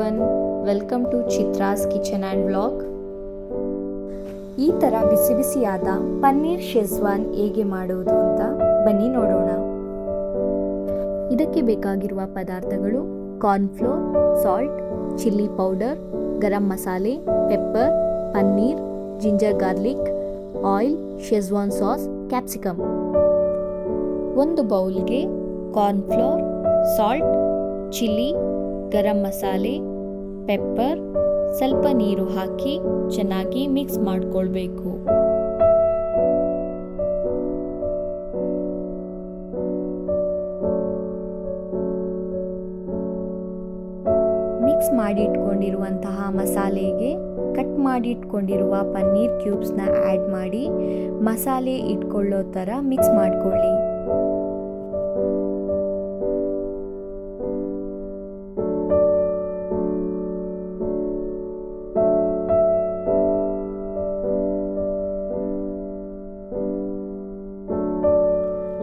everyone, welcome to Chitra's Kitchen and Vlog. ಈ ಥರ ಬಿಸಿ ಬಿಸಿಯಾದ ಪನ್ನೀರ್ ಶೆಜ್ವಾನ್ ಹೇಗೆ ಮಾಡುವುದು ಅಂತ ಬನ್ನಿ ನೋಡೋಣ. ಇದಕ್ಕೆ ಬೇಕಾಗಿರುವ ಪದಾರ್ಥಗಳು cornflour, salt, chilli powder, garam masala, pepper, paneer, ginger garlic, oil, Schezwan sauce, capsicum. ಒಂದು ಬೌಲ್ಗೆ cornflour, salt, chilli, garam masala, pepper, ಸ್ವಲ್ಪ ನೀರು ಹಾಕಿ ಚೆನ್ನಾಗಿ ಮಿಕ್ಸ್ ಮಾಡಿಕೊಳ್ಬೇಕು. ಮಿಕ್ಸ್ ಮಾಡಿ ಇಟ್ಕೊಂಡಿರುವಂತಹ ಮಸಾಲೆಗೆ ಕಟ್ ಮಾಡಿ ಇಟ್ಕೊಂಡಿರುವ ಪನ್ನೀರ್ ಕ್ಯೂಬ್ಸ್ನ ಆ್ಯಡ್ ಮಾಡಿ ಮಸಾಲೆ ಇಟ್ಕೊಳ್ಳೋ ಥರ ಮಿಕ್ಸ್ ಮಾಡಿಕೊಳ್ಳಿ.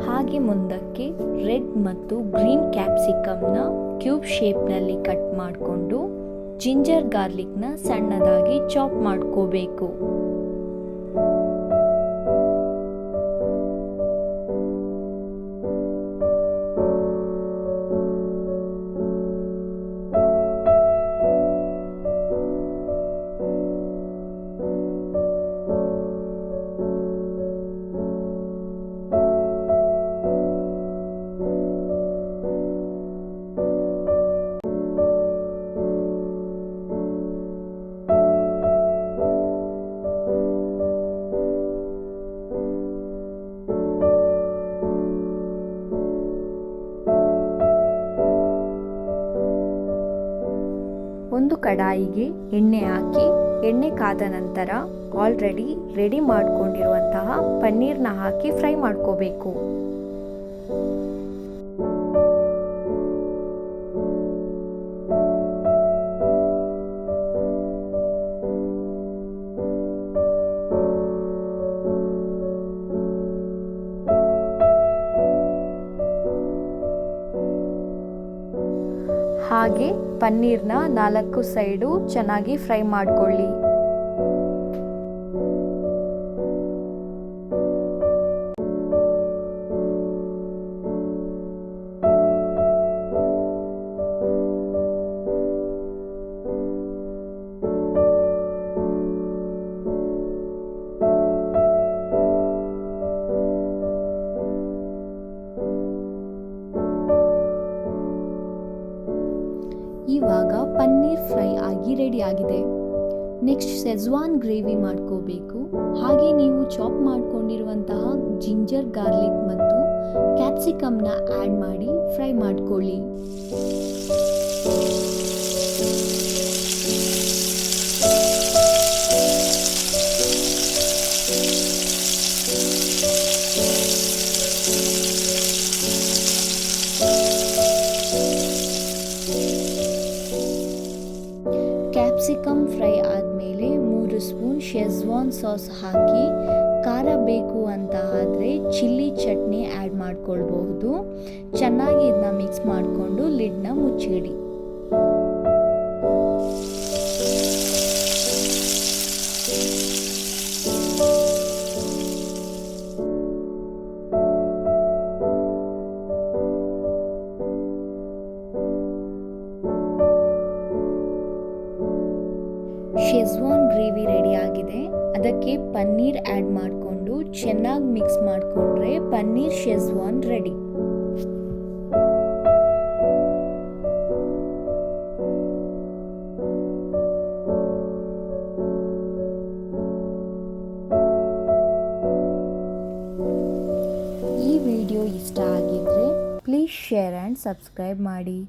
ಹಾಗೆ ಮುಂದಕ್ಕೆ ರೆಡ್ ಮತ್ತು ಗ್ರೀನ್ ಕ್ಯಾಪ್ಸಿಕಮ್ನ ಕ್ಯೂಬ್ ಶೇಪ್ನಲ್ಲಿ ಕಟ್ ಮಾಡಿಕೊಂಡು ಜಿಂಜರ್ ಗಾರ್ಲಿಕ್ನ ಸಣ್ಣದಾಗಿ ಚಾಪ್ ಮಾಡ್ಕೋಬೇಕು. ಒಂದು ಕಡಾಯಿಗೆ ಎಣ್ಣೆ ಹಾಕಿ ಎಣ್ಣೆ ಕಾದ ನಂತರ ಆಲ್ರೆಡಿ ರೆಡಿ ಮಾಡಿಕೊಂಡಿರುವಂತಹ ಪನ್ನೀರ್ನ ಹಾಕಿ ಫ್ರೈ ಮಾಡ್ಕೋಬೇಕು. ಹಾಗೆ ಪನ್ನೀರ್ನ 4 ಸೈಡು ಚೆನ್ನಾಗಿ ಫ್ರೈ ಮಾಡ್ಕೊಳ್ಳಿ. ಇವಾಗ ಪನ್ನೀರ್ ಫ್ರೈ ಆಗಿ ರೆಡಿ ಆಗಿದೆ. ನೆಕ್ಸ್ಟ್ ಶೆಜ್ವಾನ್ ಗ್ರೇವಿ ಮಾಡ್ಕೋಬೇಕು. ಹಾಗೆ ನೀವು ಚಾಪ್ ಮಾಡ್ಕೊಂಡಿರುವಂತಹ ಜಿಂಜರ್ ಗಾರ್ಲಿಕ್ ಮತ್ತು ಕ್ಯಾಪ್ಸಿಕಮ್ನ ಆ್ಯಡ್ ಮಾಡಿ ಫ್ರೈ ಮಾಡ್ಕೊಳ್ಳಿ. ಕ್ಯಾಪ್ಸಿಕಮ್ ಫ್ರೈ ಆದಮೇಲೆ 3 ಸ್ಪೂನ್ ಶೆಜ್ವಾನ್ ಸಾಸ್ ಹಾಕಿ, ಖಾರ ಬೇಕು ಅಂತ ಆದರೆ ಚಿಲ್ಲಿ ಚಟ್ನಿ ಆ್ಯಡ್ ಮಾಡ್ಕೊಳ್ಬಹುದು. ಚೆನ್ನಾಗಿ ಇದನ್ನ ಮಿಕ್ಸ್ ಮಾಡಿಕೊಂಡು ಲಿಡ್ನ ಮುಚ್ಚಿಡಿ. ಶೆಜ್ವಾನ್ ಗ್ರೇವಿ ರೆಡಿ ಆಗಿದೆ. ಅದಕ್ಕೆ ಪನ್ನೀರ್ ಆ್ಯಡ್ ಮಾಡಿಕೊಂಡು ಚೆನ್ನಾಗಿ ಮಿಕ್ಸ್ ಮಾಡಿಕೊಂಡ್ರೆ ಪನ್ನೀರ್ ಶೆಜ್ವಾನ್ ರೆಡಿ. ಈ ವಿಡಿಯೋ ಇಷ್ಟ ಆಗಿದ್ರೆ ಪ್ಲೀಸ್ ಶೇರ್ ಆ್ಯಂಡ್ ಸಬ್ಸ್ಕ್ರೈಬ್ ಮಾಡಿ.